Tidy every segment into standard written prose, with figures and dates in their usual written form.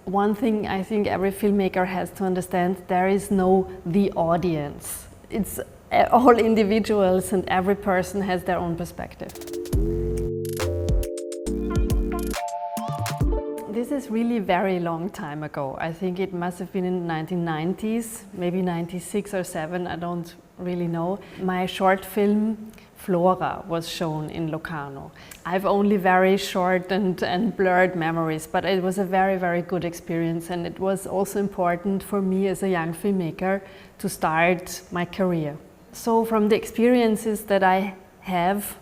One thing I think every filmmaker has to understand, there is no the audience. It's all individuals and every person has their own perspective. This is really very long time ago. I think it must have been in the 1990s, maybe 96 or 7, I don't really know. My short film Flora was shown in Locarno. I've only very short and blurred memories, but it was a very, very good experience, and it was also important for me as a young filmmaker to start my career. So from the experiences that I have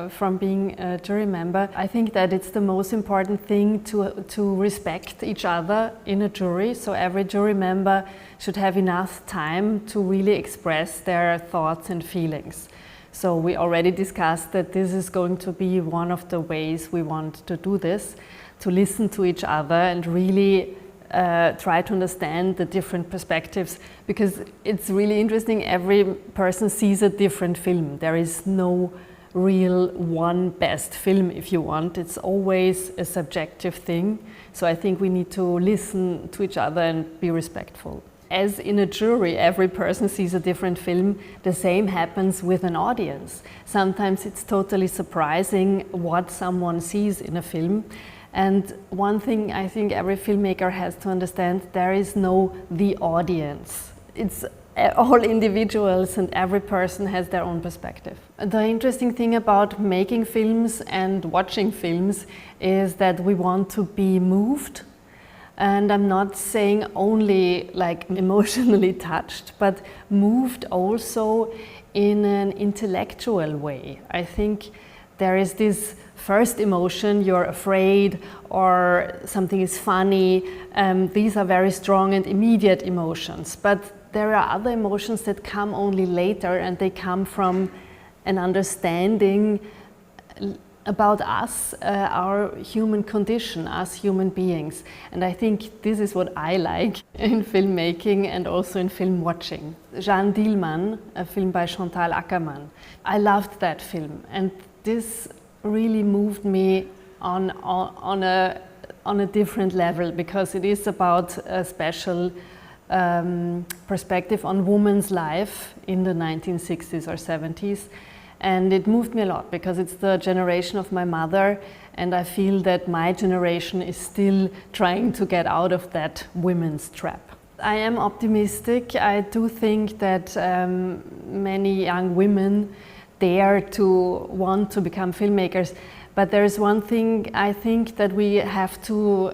from being a jury member, I think that it's the most important thing to respect each other in a jury. So every jury member should have enough time to really express their thoughts and feelings. So we already discussed that this is going to be one of the ways we want to do this, to listen to each other and really try to understand the different perspectives, because it's really interesting. Every person sees a different film. There is no real one best film, if you want. It's always a subjective thing. So I think we need to listen to each other and be respectful. As in a jury, every person sees a different film. The same happens with an audience. Sometimes it's totally surprising what someone sees in a film. And one thing I think every filmmaker has to understand, there is no the audience. It's all individuals and every person has their own perspective. The interesting thing about making films and watching films is that we want to be moved. And I'm not saying only like emotionally touched, but moved also in an intellectual way. I think there is this first emotion, you're afraid or something is funny. These are very strong and immediate emotions, but there are other emotions that come only later, and they come from an understanding about us, our human condition, us human beings. And I think this is what I like in filmmaking and also in film watching. Jeanne Dielman, a film by Chantal Akerman. I loved that film, and this really moved me on a different level, because it is about a special perspective on women's life in the 1960s or 70s. And it moved me a lot, because it's the generation of my mother, and I feel that my generation is still trying to get out of that women's trap. I am optimistic. I do think that many young women dare to want to become filmmakers, but there is one thing I think that we have to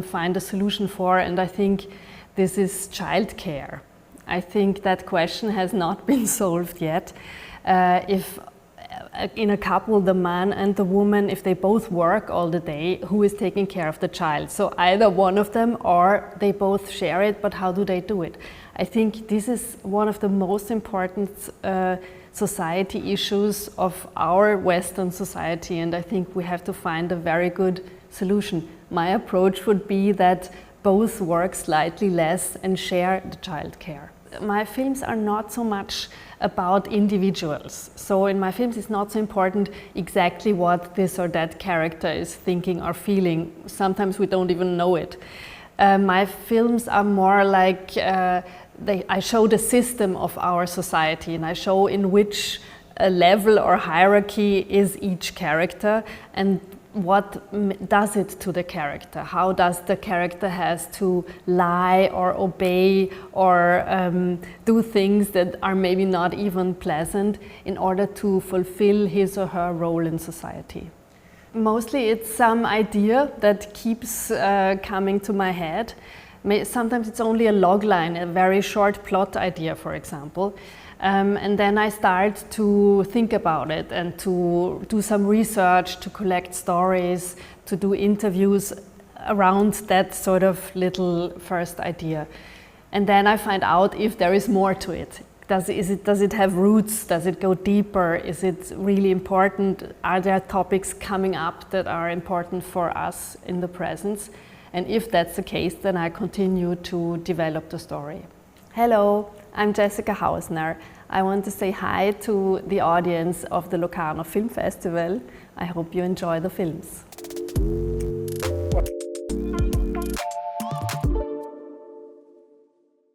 find a solution for, and I think this is childcare. I think that question has not been solved yet. If in a couple, the man and the woman, if they both work all the day, who is taking care of the child? So either one of them or they both share it, but how do they do it? I think this is one of the most important society issues of our Western society, and I think we have to find a very good solution. My approach would be that both work slightly less and share the childcare. My films are not so much about individuals. So in my films it's not so important exactly what this or that character is thinking or feeling. Sometimes we don't even know it. My films are more like, I show the system of our society, and I show in which level or hierarchy is each character, and what does it to the character? How does the character has to lie or obey or do things that are maybe not even pleasant in order to fulfill his or her role in society? Mostly it's some idea that keeps coming to my head. Sometimes it's only a log line, a very short plot idea, for example. And then I start to think about it and to do some research, to collect stories, to do interviews around that sort of little first idea. And then I find out if there is more to it. Does it have roots? Does it go deeper? Is it really important? Are there topics coming up that are important for us in the present? And if that's the case, then I continue to develop the story. Hello, I'm Jessica Hausner. I want to say hi to the audience of the Locarno Film Festival. I hope you enjoy the films.